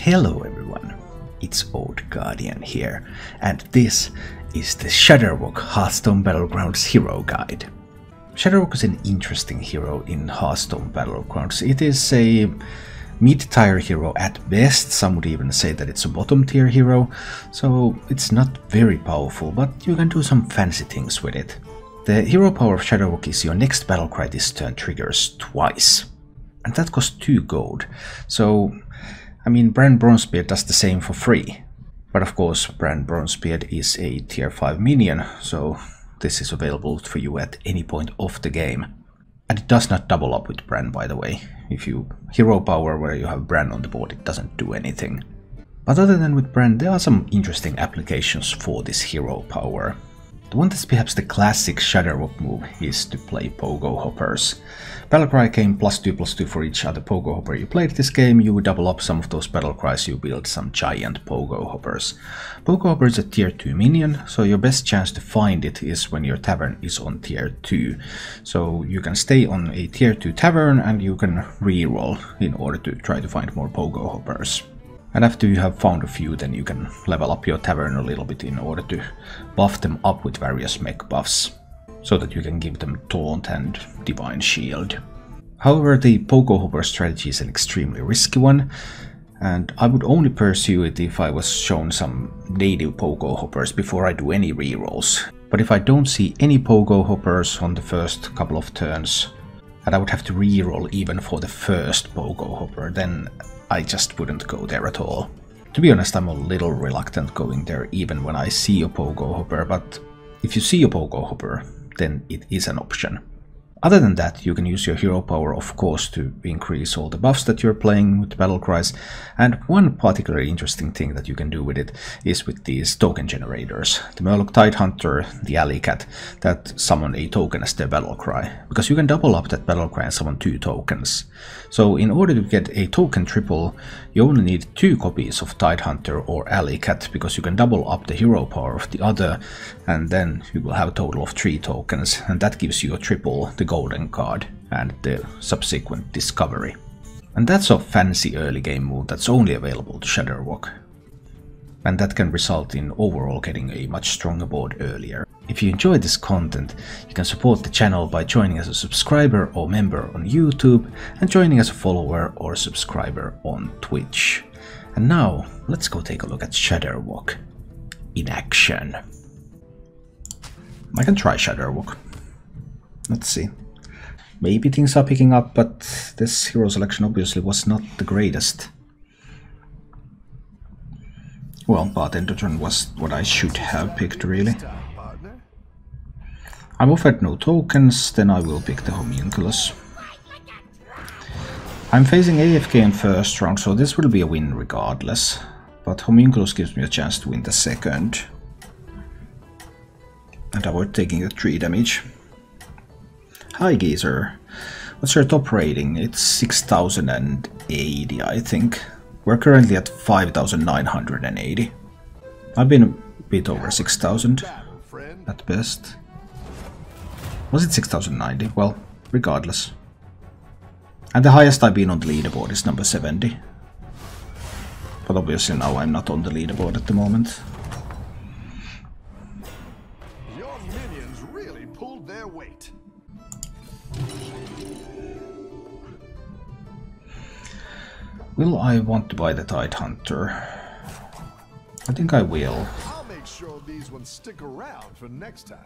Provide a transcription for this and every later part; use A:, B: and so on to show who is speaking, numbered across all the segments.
A: Hello everyone, it's Old Guardian here, and this is the Shudderwock Hearthstone Battlegrounds Hero Guide. Shudderwock is an interesting hero in Hearthstone Battlegrounds. It is a mid-tier hero at best, some would even say that it's a bottom-tier hero, so it's not very powerful, but you can do some fancy things with it. The hero power of Shudderwock is your next battlecry this turn triggers twice, and that costs 2 gold, so I mean, Brand Bronzebeard does the same for free. But of course, Brand Bronzebeard is a tier 5 minion, so this is available for you at any point of the game. And it does not double up with Brand, by the way. If you hero power where you have Brand on the board, it doesn't do anything. But other than with Brand, there are some interesting applications for this hero power. The one that's perhaps the classic Shudderwock move is to play Pogo Hoppers. Battlecry came +2/+2 for each other Pogo Hopper you played this game. You would double up some of those Battlecries, you build some giant Pogo Hoppers. Pogo Hopper is a tier 2 minion, so your best chance to find it is when your tavern is on tier 2. So you can stay on a tier 2 tavern and you can reroll in order to try to find more Pogo Hoppers. And after you have found a few, then you can level up your tavern a little bit in order to buff them up with various mech buffs, so that you can give them Taunt and Divine Shield. However, the Pogo Hopper strategy is an extremely risky one, and I would only pursue it if I was shown some native Pogo Hoppers before I do any rerolls. But if I don't see any Pogo Hoppers on the first couple of turns, and I would have to reroll even for the first Pogo Hopper, then I just wouldn't go there at all. To be honest, I'm a little reluctant going there even when I see a Pogo Hopper, but if you see a Pogo Hopper, then it is an option. Other than that, you can use your hero power, of course, to increase all the buffs that you're playing with Battlecries, and one particularly interesting thing that you can do with it is with these token generators. The Murloc Tidehunter, the Alley Cat, that summon a token as their Battlecry, because you can double up that Battlecry and summon 2 tokens. So in order to get a token triple, you only need 2 copies of Tidehunter or Alley Cat, because you can double up the hero power of the other, and then you will have a total of 3 tokens, and that gives you a triple, the golden card, and the subsequent discovery. And that's a fancy early game move that's only available to Shudderwock. And that can result in overall getting a much stronger board earlier. If you enjoy this content, you can support the channel by joining as a subscriber or member on YouTube, and joining as a follower or subscriber on Twitch. And now, let's go take a look at Shudderwock in action. I can try Shudderwock. Let's see. Maybe things are picking up, but this hero selection obviously was not the greatest. Well, Path Endotron was what I should have picked, really. I'm offered no tokens, then I will pick the Homunculus. I'm facing AFK in first round, so this will be a win regardless. But Homunculus gives me a chance to win the second. And avoid taking the 3 damage. Hi Geezer, what's your top rating? It's 6080, I think. We're currently at 5980. I've been a bit over 6000 at best. Was it 6090? Well, regardless. And the highest I've been on the leaderboard is number 70. But obviously now I'm not on the leaderboard at the moment.
B: Your minions really pulled their weight.
A: Will I want to buy the Tidehunter? I think I will.
B: I'll make sure these ones stick around for next time.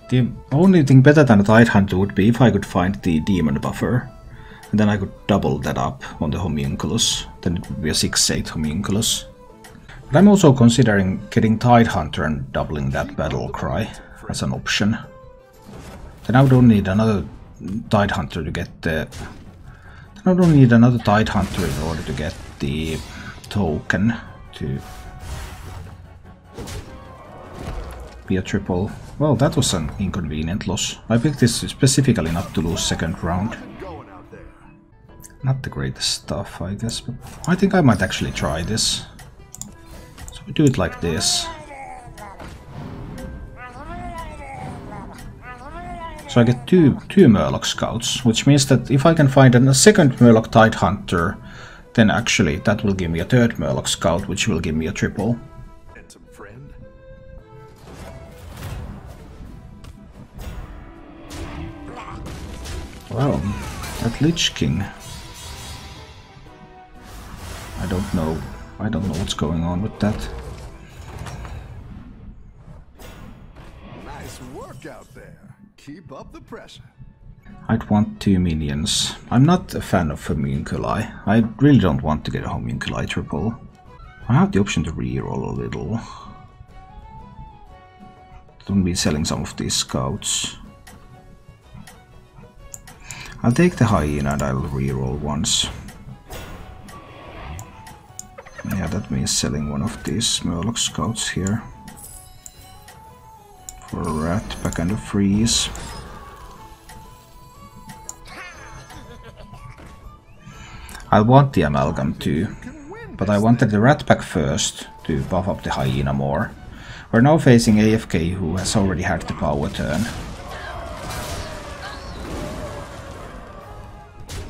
A: The only thing better than a Tidehunter would be if I could find the demon buffer. And then I could double that up on the Homunculus. Then it would be a 6/8 Homunculus. But I'm also considering getting Tidehunter and doubling that Battlecry as an option. Then I would only need another Tidehunter to get the... I don't need another Tidehunter in order to get the token to be a triple. Well, that was an inconvenient loss. I picked this specifically not to lose second round. Not the greatest stuff, I guess, but I think I might actually try this. So we do it like this. So I get two Murloc Scouts, which means that if I can find a second Murloc Tidehunter then actually that will give me a third Murloc Scout, which will give me a triple.
B: And some friend.
A: Well, that Lich King. I don't know what's going on with that.
B: Nice work out there. Keep up the pressure.
A: I'd want 2 minions. I'm not a fan of homunculi. I really don't want to get a homunculi triple. I have the option to reroll a little. Don't be selling some of these scouts. I'll take the hyena and I'll reroll once. Yeah, that means selling one of these Murloc scouts here. For a rat pack and a freeze. I want the amalgam too, but I wanted the rat pack first to buff up the hyena more. We're now facing AFK, who has already had the power turn.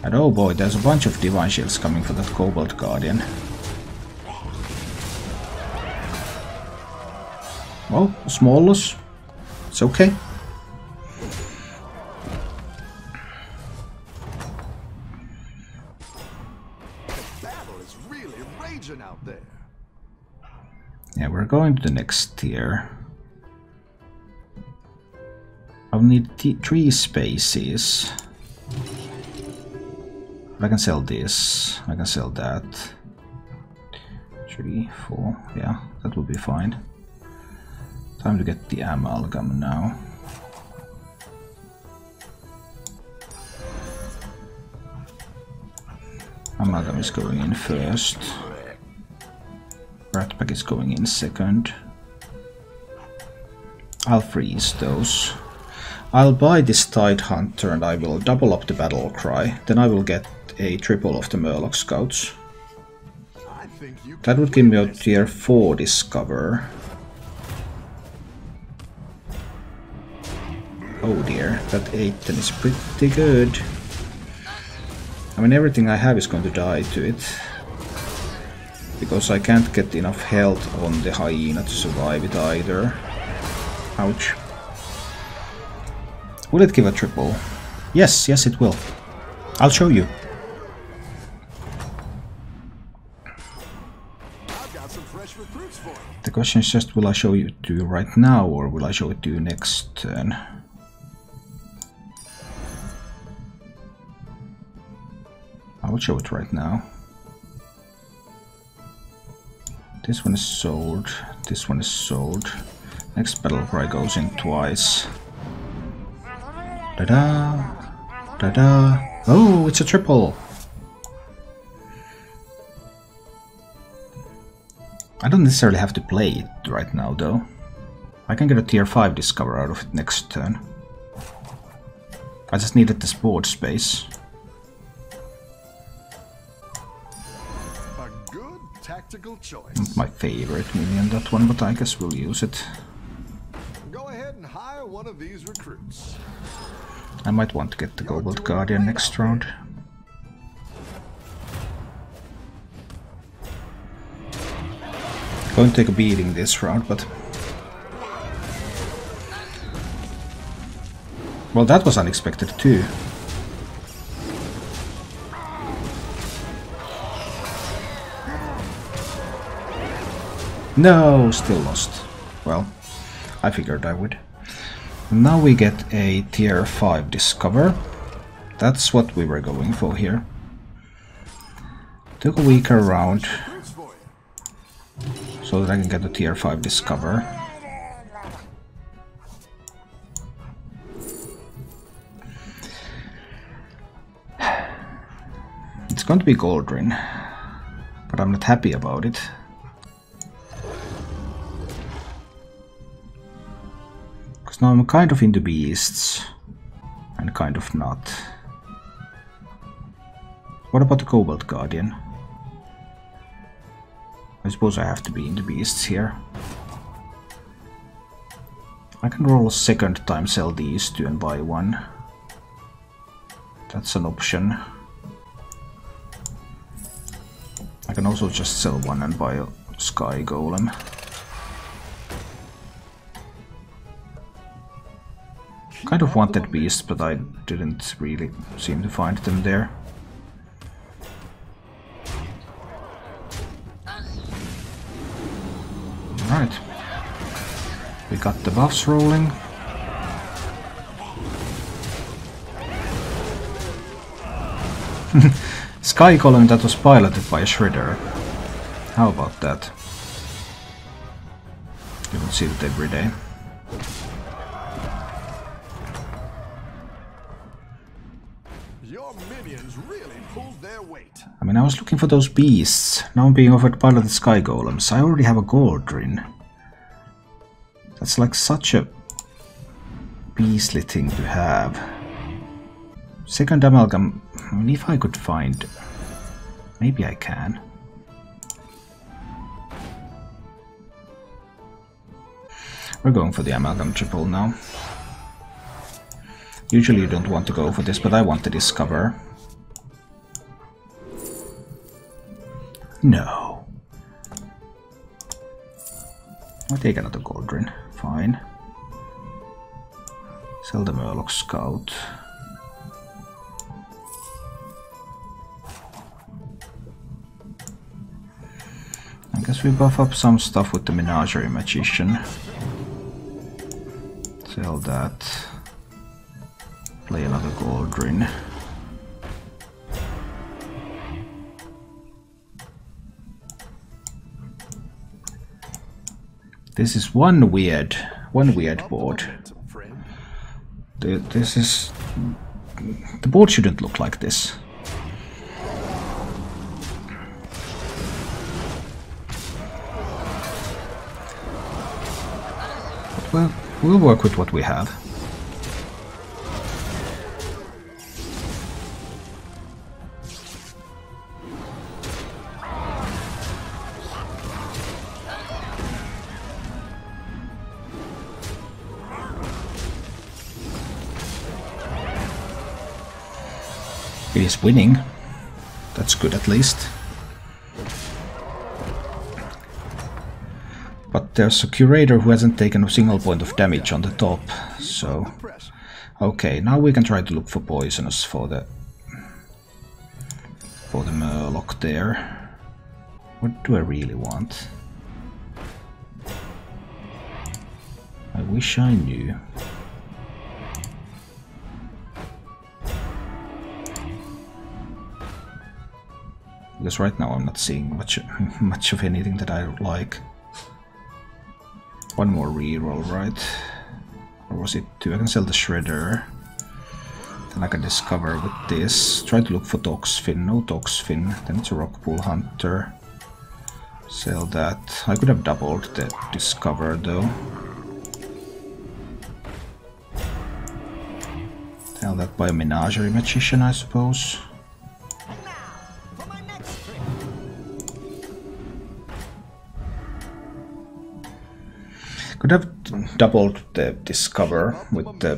A: And oh boy, there's a bunch of divine shields coming for that Kobold Guardian. Well, a small loss. It's okay.
B: Out there.
A: Yeah, we're going to the next tier. I'll need 3 spaces. I can sell this. I can sell that. 3, 4. Yeah, that will be fine. Time to get the amalgam now. Amalgam is going in first. Rat pack is going in second. I'll freeze those. I'll buy this Tide Hunter and I will double up the battle cry. Then I will get a triple of the Murloc Scouts. That would give me a tier 4 discover. Oh dear, that 8 then is pretty good. I mean, everything I have is going to die to it. Because I can't get enough health on the hyena to survive it either. Ouch. Will it give a triple? Yes, yes it will. I'll show you.
B: I've got some fresh recruits for you.
A: The question is just, will I show it to you right now or will I show it to you next turn? I will show it right now. This one is sold, this one is sold. Next battle cry goes in twice. Da-da! Da-da! Oh, it's a triple! I don't necessarily have to play it right now though. I can get a tier 5 discover out of it next turn. I just needed this board space.
B: Tactical choice.
A: Not my favorite minion, that one, but I guess we'll use it.
B: Go ahead and hire one of these recruits.
A: I might want to get the Kobold Guardian next round. Going to take a beating this round, but... Well, that was unexpected too. No, still lost. Well, I figured I would. Now we get a tier 5 discover. That's what we were going for here. Took a weaker round so that I can get a tier 5 discover. It's going to be Goldrin, but I'm not happy about it. Because now I'm kind of into beasts and kind of not. What about the Kobold Guardian? I suppose I have to be into beasts here. I can roll a second time, sell these two and buy one. That's an option. can also just sell one and buy a Sky Golem. Kind of wanted beasts, but I didn't really seem to find them there. Alright. We got the buffs rolling. Sky Golem that was piloted by a Shredder. How about that? You don't see it every day.
B: Your minions really pulled their weight.
A: I mean, I was looking for those beasts. Now I'm being offered piloted Sky Golems. I already have a Gordrin. That's like such a beastly thing to have. Second Amalgam. I mean, if I could find... Maybe I can. We're going for the Amalgam triple now. Usually you don't want to go for this, but I want to discover. No. I'll take another Gordrin. Fine. Sell the Murloc Scout. I guess we buff up some stuff with the Menagerie Magician. Sell that. Play another Gordrin. This is one weird board. This is... The board shouldn't look like this. But well, we'll work with what we have. It is winning. That's good at least. But there's a Curator who hasn't taken a single point of damage on the top, so... Okay, now we can try to look for poisonous for the Murloc there. What do I really want? I wish I knew. Because right now I'm not seeing much of anything that I like. One more reroll, right? Or was it two? I can sell the Shredder. Then I can discover with this. Try to look for Toxfin. No Toxfin. Then it's a Rockpool Hunter. Sell that. I could have doubled the discover though. Sell that by a Menagerie Magician, I suppose. Could have doubled the discover with the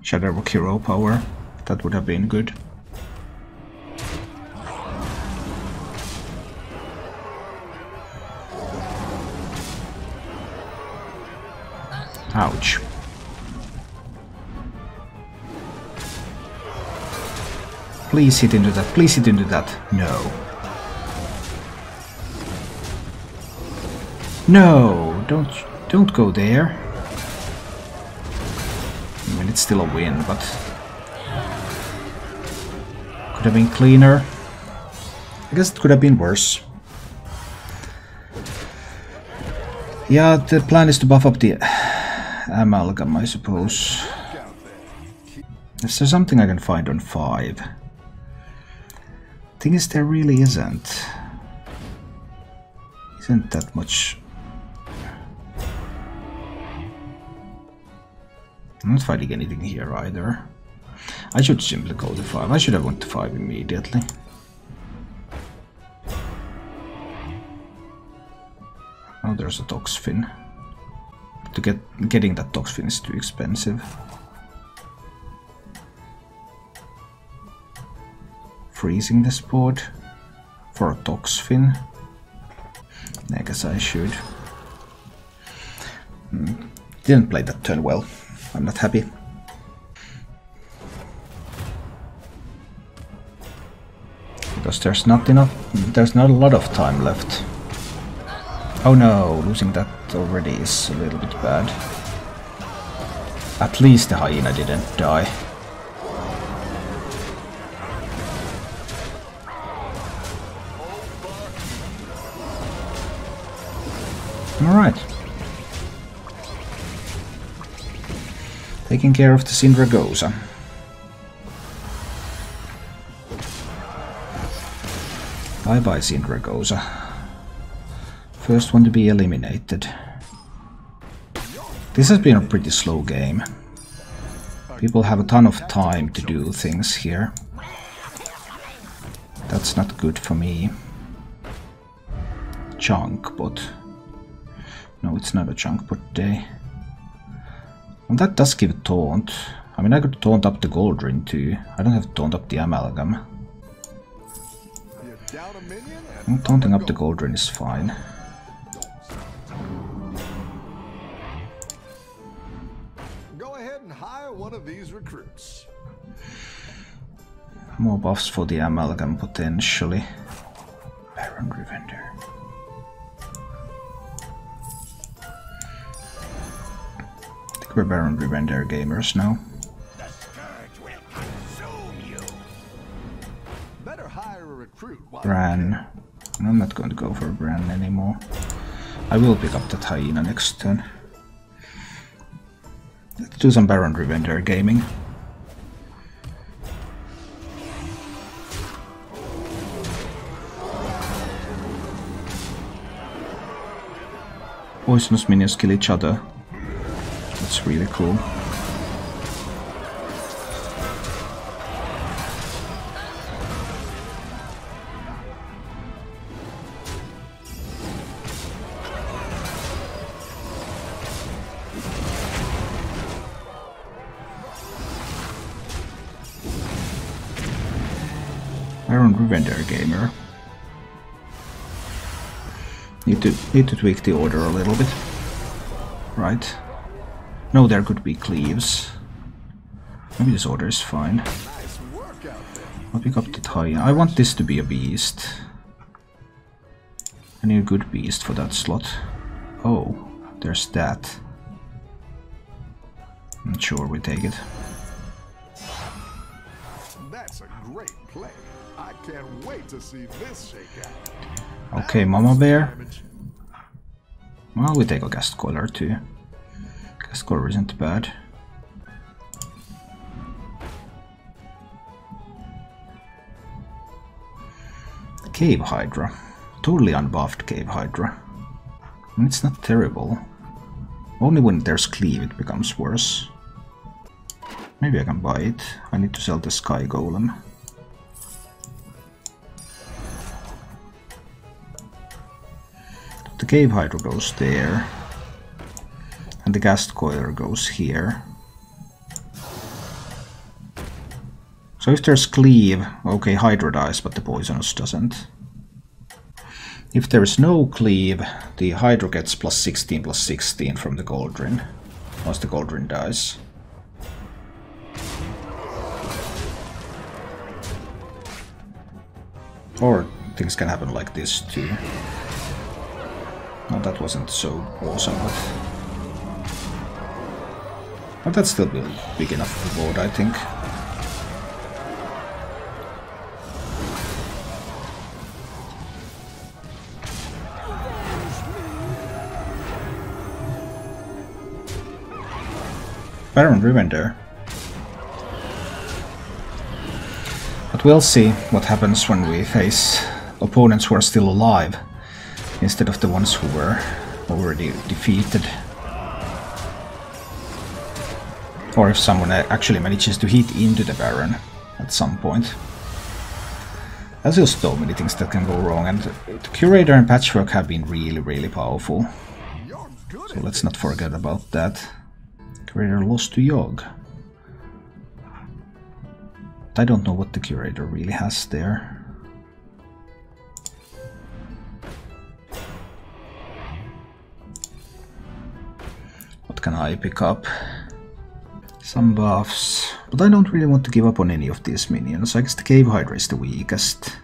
A: Shudderwock hero power. That would have been good. Ouch. Please hit into that. Please hit into that. No. No. Don't go there. I mean, it's still a win, but could have been cleaner. I guess it could have been worse. Yeah, the plan is to buff up the Amalgam, I suppose. Is there something I can find on 5? Thing is, there really isn't. Isn't that much. I'm not finding anything here either. I should simply go to 5. I should have went to 5 immediately. Oh, there's a Toxfin. Getting that Toxfin is too expensive. Freezing this board. for a Toxfin. I guess I should. Didn't play that turn well. I'm not happy. Because there's not a lot of time left. Oh no, losing that already is a little bit bad. At least the hyena didn't die. Alright. Taking care of the Syndragosa. Bye bye Syndragosa. First one to be eliminated. This has been a pretty slow game. People have a ton of time to do things here. That's not good for me. Chunk bot. No, it's not a chunk bot day. Well, that does give a taunt. I mean, I could taunt up the Goldrin too. I don't have to taunt up the Amalgam. Taunting up the Goldrin is fine.
B: Go ahead and hire one of these recruits.
A: More buffs for the Amalgam potentially. Baron Revender. I think we're Baron Revender gamers now.
B: Better hire a recruit.
A: Bran. I'm not going to go for Bran anymore. I will pick up that hyena next turn. Let's do some Baron Revender gaming. Poisonous minions kill each other. That's really cool. Baron Revender gamer. Need to tweak the order a little bit. Right. No, there could be cleaves. Maybe this order is fine. I'll pick up the hyena. I want this to be a beast. I need a good beast for that slot. Oh, there's that. I'm sure we take it.
B: That's a great play. I can't wait to see this shake out.
A: Okay, Mama Bear. Well, we take a Ghast Coiler too. Ghast Coiler isn't bad. Cave Hydra. Totally unbuffed Cave Hydra. I mean, it's not terrible. Only when there's cleave it becomes worse. Maybe I can buy it. I need to sell the Sky Golem. The Cave Hydra goes there. And the Ghast Coiler goes here. So if there's cleave, okay, Hydra dies, but the Poisonous doesn't. If there is no cleave, the Hydra gets +16/+16 from the Goldrin, once the Goldrin dies. Or things can happen like this too. No, that wasn't so awesome, but that's still big enough for the board, I think. Baron Revender. But we'll see what happens when we face opponents who are still alive, instead of the ones who were already defeated. Or if someone actually manages to hit into the Baron at some point. There's just so many things that can go wrong, and the Curator and Patchwork have been really powerful. So let's not forget about that. Curator lost to Yogg. I don't know what the Curator really has there. can I pick up? Some buffs, but I don't really want to give up on any of these minions. I guess the Cave Hydra is the weakest,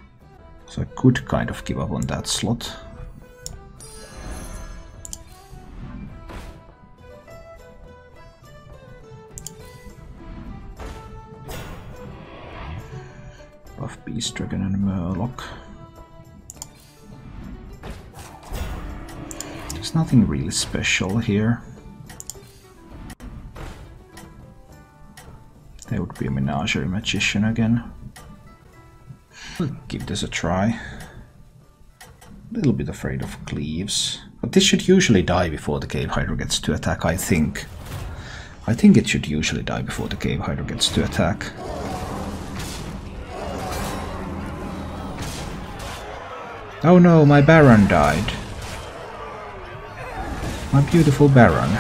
A: so I could kind of give up on that slot. Buff Beast Dragon and Murloc. There's nothing really special here. There would be a Menagerie Magician again. I'll give this a try. A little bit afraid of Cleaves. But this should usually die before the Cave Hydra gets to attack, I think. I think it should usually die before the Cave Hydra gets to attack. Oh no, my Baron died. My beautiful Baron.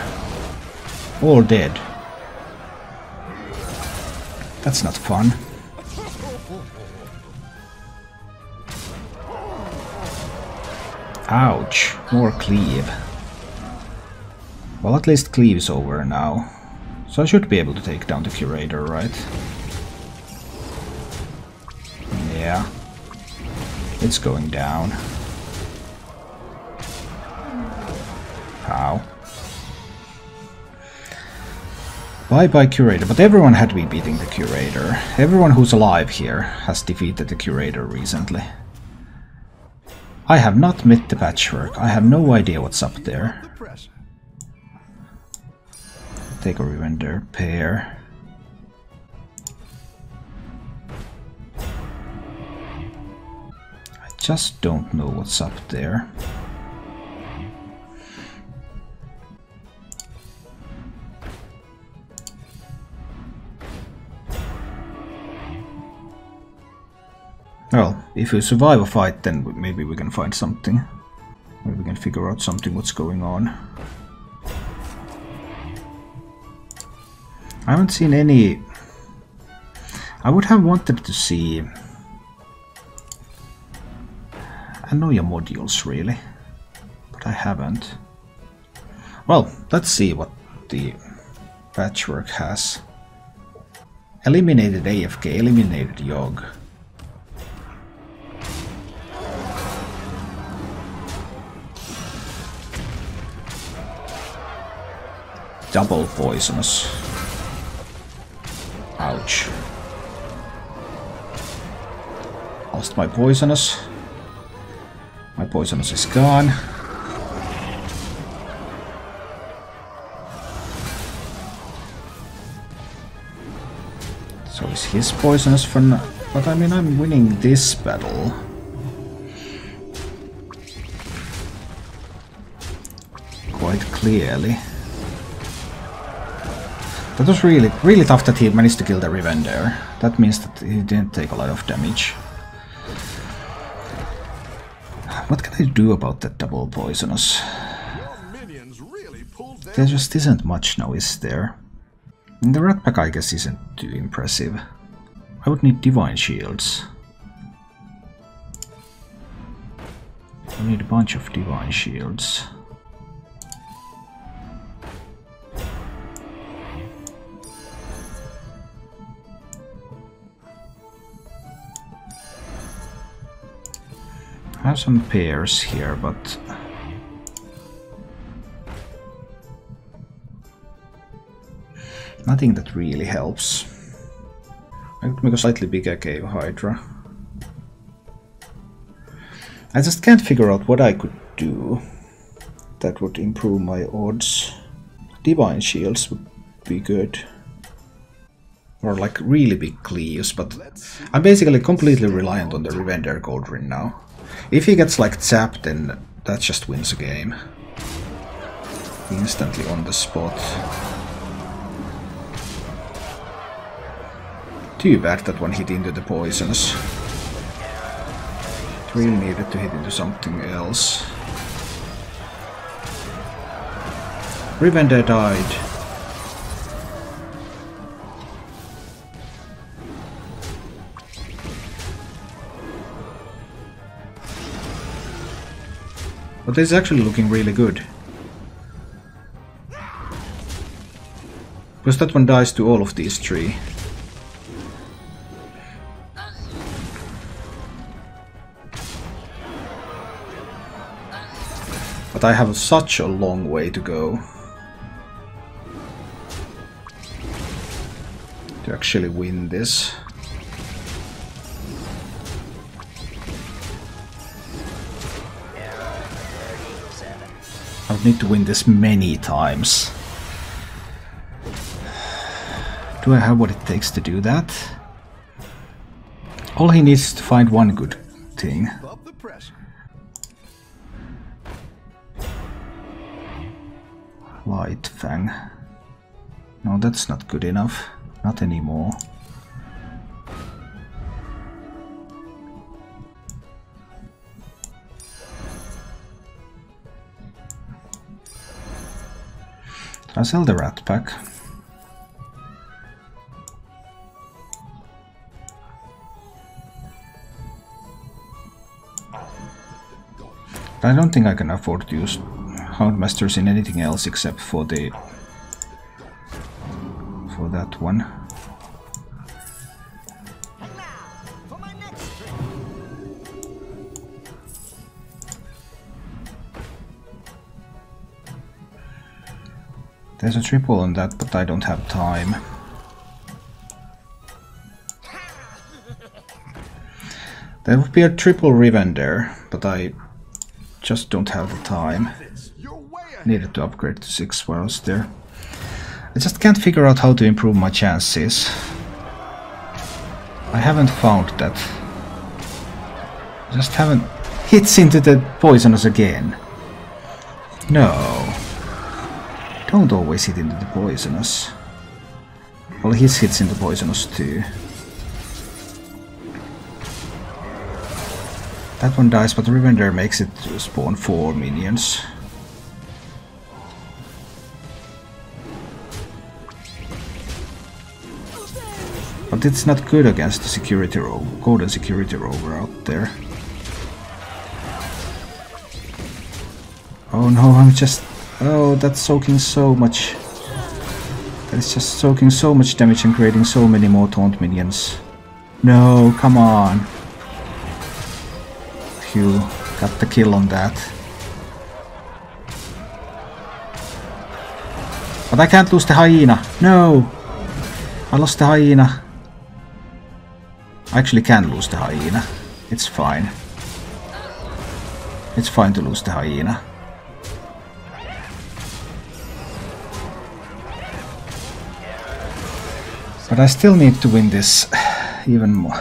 A: All dead. That's not fun. Ouch, more Cleave. Well, at least Cleave's over now. So I should be able to take down the Curator, right? Yeah. It's going down. How? Bye-bye Curator, but everyone had been beating the Curator. Everyone who's alive here has defeated the Curator recently. I have not met the Patchwork. I have no idea what's up there. Take a Revender pair. I just don't know what's up there. Well, if we survive a fight, then maybe we can find something. Maybe we can figure out something what's going on. I haven't seen any... I would have wanted to see... Anoia modules, really. But I haven't. Well, let's see what the Patchwork has. Eliminated AFK, eliminated Yogg. Double poisonous. Ouch. Lost my poisonous. My poisonous is gone. So is his poisonous for now? But I mean, I'm winning this battle. Quite clearly. That was really tough that he managed to kill the Revender. That means that he didn't take a lot of damage. What can I do about that double poisonous? There just isn't much now, is there? And the Rat Pack, I guess, isn't too impressive. I would need Divine Shields. I need a bunch of Divine Shields. I have some pairs here, but nothing that really helps. I could make a slightly bigger Cave Hydra. I just can't figure out what I could do that would improve my odds. Divine Shields would be good. Or like really big cleaves, but I'm basically completely reliant on the Revender Goldrin now. If he gets like zapped, then that just wins a game. Instantly on the spot. Too bad that one hit into the poisonous. It really needed to hit into something else. Revender died. But this is actually looking really good. Because that one dies to all of these three. But I have such a long way to go to actually win this. I would need to win this many times. Do I have what it takes to do that? All he needs is to find one good thing. Light Fang. No, that's not good enough. Not anymore. I sell the rat pack. I don't think I can afford to use Houndmasters in anything else except for that one. There's a triple on that, but I don't have time. There would be a triple Rivender, but I just don't have the time. Needed to upgrade to 6 while I was there. I just can't figure out how to improve my chances. I haven't found that. I just haven't... Hits into the poisonous again. No. Don't always hit into the poisonous. Well, his hits into poisonous too. That one dies, but the Rivender makes it spawn 4 minions. But it's not good against the security rover, golden security rover out there. Oh no, I'm just... Oh, that's soaking so much. That is just soaking so much damage and creating so many more taunt minions. No, come on. Phew, got the kill on that. But I can't lose the hyena. No! I lost the hyena. I actually can lose the hyena. It's fine. It's fine to lose the hyena. But I still need to win this even more.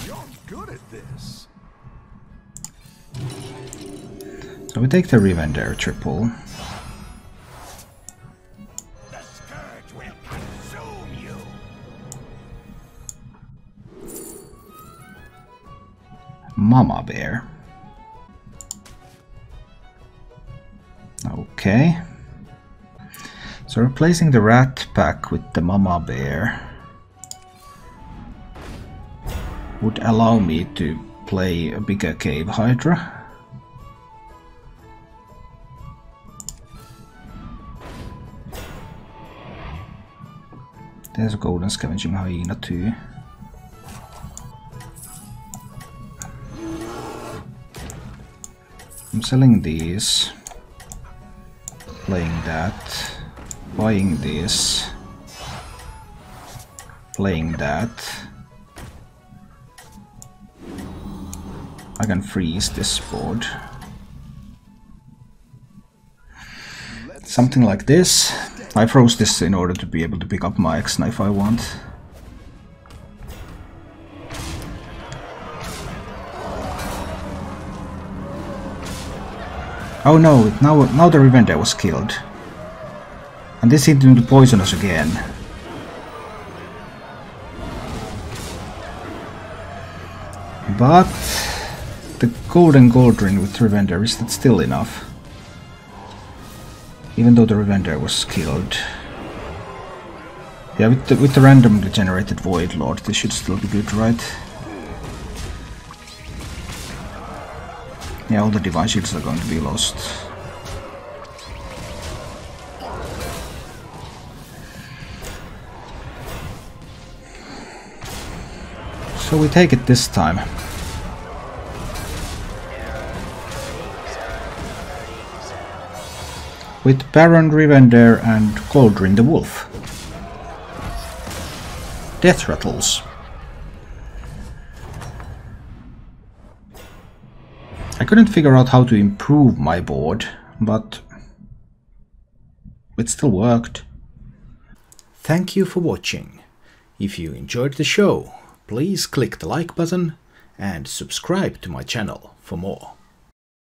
B: You're good at this.
A: So we take the Rivender triple.
B: The scourge will consume you.
A: Mama Bear. Okay. So replacing the rat pack with the Mama Bear would allow me to play a bigger Cave Hydra. There's a golden scavenging hyena too. I'm selling these. Playing that, buying this, playing that. I can freeze this board. Something like this. I froze this in order to be able to pick up my X-Knife if I want. Oh no, now the Rivender was killed. And this hit into poisonous again. But the golden Goldrin with Rivender, is that still enough? Even though the Rivender was killed. Yeah, with the randomly generated Void Lord, this should still be good, right? Yeah, all the divine shields are going to be lost. So we take it this time. With Baron Rivender and Goldrin the Wolf. Death rattles. I couldn't figure out how to improve my board, but it still worked. Thank you for watching. If you enjoyed the show, please click the like button and subscribe to my channel for more.